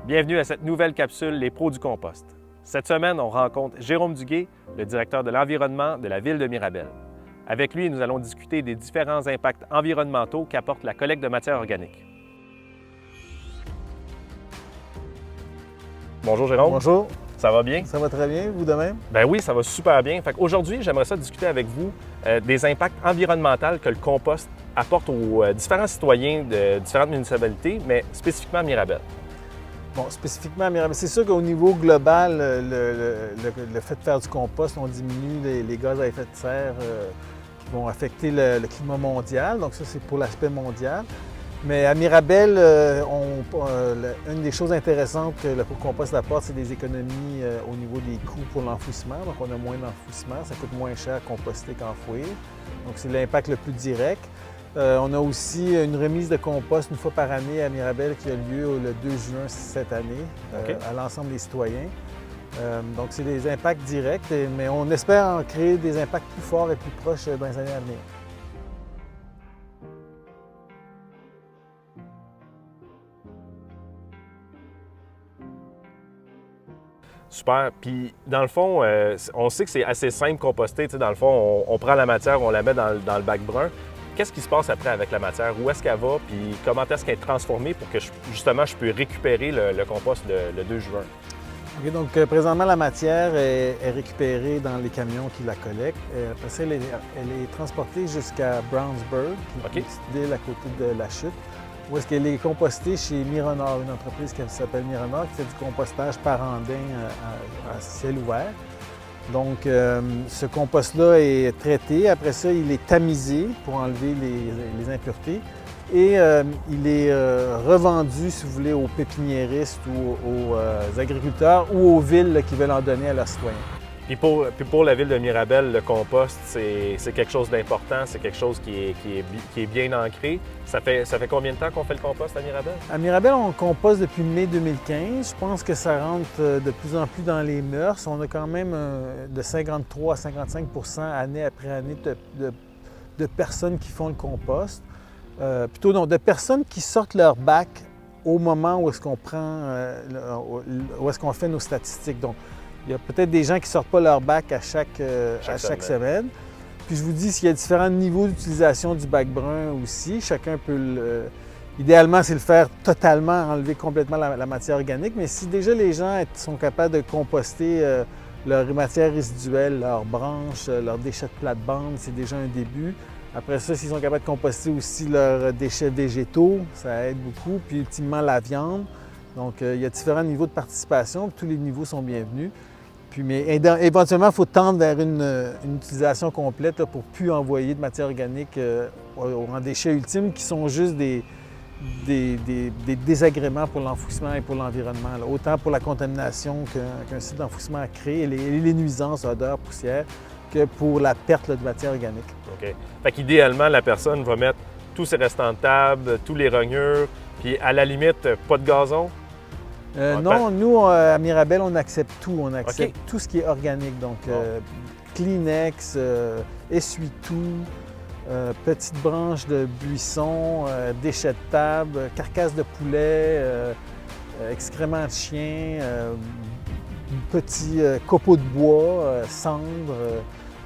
Bienvenue à cette nouvelle capsule Les pros du compost. Cette semaine, on rencontre Jérôme Duguay, le directeur de l'environnement de la ville de Mirabel. Avec lui, nous allons discuter des différents impacts environnementaux qu'apporte la collecte de matière organique. Bonjour Jérôme. Bonjour. Ça va bien? Ça va très bien, vous de même? Ben oui, ça va super bien. Aujourd'hui, j'aimerais ça discuter avec vous des impacts environnementaux que le compost apporte aux différents citoyens de différentes municipalités, mais spécifiquement à Mirabel. Bon, spécifiquement à Mirabel, c'est sûr qu'au niveau global, le fait de faire du compost, on diminue les gaz à effet de serre qui vont affecter le climat mondial. Donc ça, c'est pour l'aspect mondial. Mais à Mirabel, une des choses intéressantes que le compost apporte, c'est des économies au niveau des coûts pour l'enfouissement. Donc on a moins d'enfouissement, ça coûte moins cher à composter qu'enfouir. Donc c'est l'impact le plus direct. On a aussi une remise de compost une fois par année à Mirabel qui a lieu le 2 juin cette année à l'ensemble des citoyens. Donc, c'est des impacts directs, mais on espère en créer des impacts plus forts et plus proches dans les années à venir. Super. Puis, dans le fond, on sait que c'est assez simple composter. Dans le fond, on prend la matière, on la met dans le bac brun. Qu'est-ce qui se passe après avec la matière? Où est-ce qu'elle va? Puis comment est-ce qu'elle est transformée pour que, justement, je puisse récupérer le compost le 2 juin? OK, donc, présentement, la matière est récupérée dans les camions qui la collectent. Après ça, elle est transportée jusqu'à Brownsburg, qui est une petite ville à côté de la chute, où est-ce qu'elle est compostée chez Mironor, une entreprise qui s'appelle Mironor, qui fait du compostage par andin à ciel ouvert. Donc, ce compost-là est traité. Après ça, il est tamisé pour enlever les impuretés. Et il est revendu, si vous voulez, aux pépiniéristes ou aux agriculteurs ou aux villes qui veulent en donner à leurs citoyens. Puis pour la ville de Mirabel, le compost, c'est quelque chose d'important, c'est quelque chose qui est bien ancré. Ça fait combien de temps qu'on fait le compost à Mirabel? À Mirabel, on composte depuis mai 2015. Je pense que ça rentre de plus en plus dans les mœurs. On a quand même de 53 à 55 année après année de personnes qui font le compost. Plutôt non, de personnes qui sortent leur bac au moment où est-ce qu'on où est-ce qu'on fait nos statistiques. Donc, il y a peut-être des gens qui ne sortent pas leur bac à chaque semaine. Puis je vous dis, s'il y a différents niveaux d'utilisation du bac brun aussi, chacun peut idéalement, c'est le faire totalement, enlever complètement la matière organique. Mais si déjà les gens sont capables de composter leur matière résiduelle, leurs branches, leurs déchets de plate-bande, c'est déjà un début. Après ça, s'ils sont capables de composter aussi leurs déchets végétaux, ça aide beaucoup. Puis ultimement, la viande. Donc, il y a différents niveaux de participation. Tous les niveaux sont bienvenus. Puis, mais éventuellement, il faut tendre vers une utilisation complète là, pour ne plus envoyer de matière organique en déchets ultimes qui sont juste des désagréments pour l'enfouissement et pour l'environnement. Autant pour la contamination qu'un site d'enfouissement a créé, et les nuisances, odeurs, poussière, que pour la perte là, de matière organique. OK. Fait qu'idéalement, la personne va mettre tous ses restants de table, tous les rognures, puis à la limite, pas de gazon? Non, nous, à Mirabel, on accepte tout. On accepte tout ce qui est organique. Donc, Kleenex, essuie-tout, petites branches de buisson, déchets de table, carcasses de poulet, excréments de chien, petits copeaux de bois, cendres.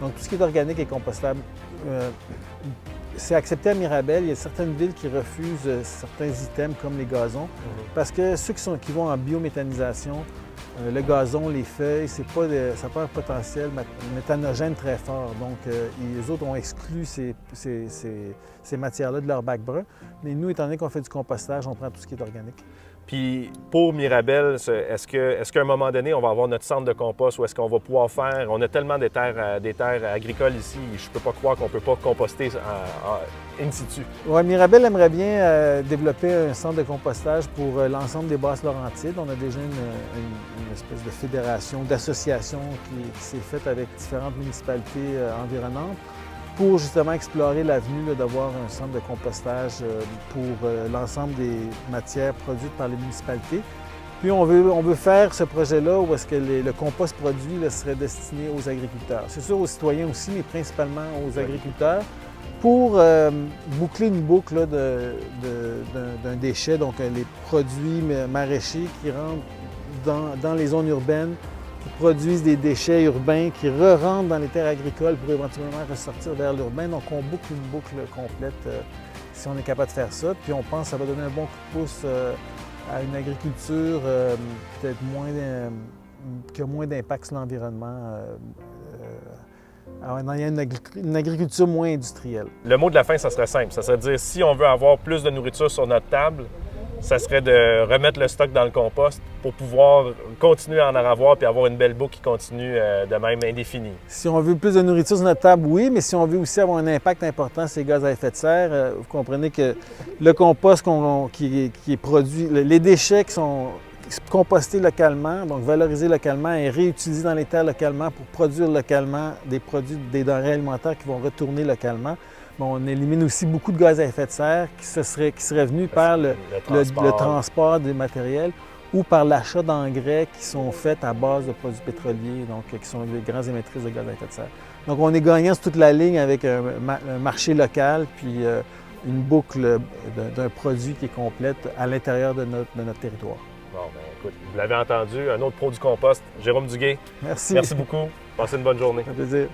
Donc, tout ce qui est organique est compostable. C'est accepté à Mirabel. Il y a certaines villes qui refusent certains items comme les gazons parce que ceux qui vont en biométhanisation, le gazon, les feuilles, ça n'a pas un potentiel méthanogène très fort. Donc, les autres ont exclu ces matières-là de leur bac brun. Mais nous, étant donné qu'on fait du compostage, on prend tout ce qui est organique. Puis pour Mirabel, est-ce qu'à un moment donné, on va avoir notre centre de compost ou est-ce qu'on va pouvoir faire... On a tellement des terres agricoles ici, je ne peux pas croire qu'on ne peut pas composter in situ. Oui, Mirabel aimerait bien développer un centre de compostage pour l'ensemble des Basses-Laurentides. On a déjà une espèce de fédération, d'association qui s'est faite avec différentes municipalités environnantes pour justement explorer l'avenue d'avoir un centre de compostage pour l'ensemble des matières produites par les municipalités. Puis on veut faire ce projet-là où est-ce que le compost produit serait destiné aux agriculteurs. C'est sûr aux citoyens aussi, mais principalement aux agriculteurs pour boucler une boucle là, d'un déchet, donc les produits maraîchers qui rentrent dans les zones urbaines, qui produisent des déchets urbains, qui re-rentrent dans les terres agricoles pour éventuellement ressortir vers l'urbain. Donc on boucle une boucle complète si on est capable de faire ça. Puis on pense que ça va donner un bon coup de pouce à une agriculture peut-être qui a moins d'impact sur l'environnement. En ayant une agriculture moins industrielle. Le mot de la fin, ça serait simple. Ça serait de dire, si on veut avoir plus de nourriture sur notre table, ça serait de remettre le stock dans le compost pour pouvoir continuer à en avoir puis avoir une belle boucle qui continue de même indéfinie. Si on veut plus de nourriture sur notre table, oui, mais si on veut aussi avoir un impact important sur les gaz à effet de serre, vous comprenez que le compost qui est produit, les déchets qui sont compostés localement, donc valorisés localement et réutilisés dans les terres localement pour produire localement des denrées alimentaires qui vont retourner localement. Bon, on élimine aussi beaucoup de gaz à effet de serre qui seraient venus par le transport des matériels ou par l'achat d'engrais qui sont faits à base de produits pétroliers, donc qui sont des grands émettrices de gaz à effet de serre. Donc on est gagnant sur toute la ligne avec un marché local puis une boucle d'un produit qui est complète à l'intérieur de notre territoire. Bon, ben écoute, vous l'avez entendu, un autre pro du compost, Jérôme Duguay. Merci. Merci beaucoup. Passez une bonne journée. Ça fait plaisir.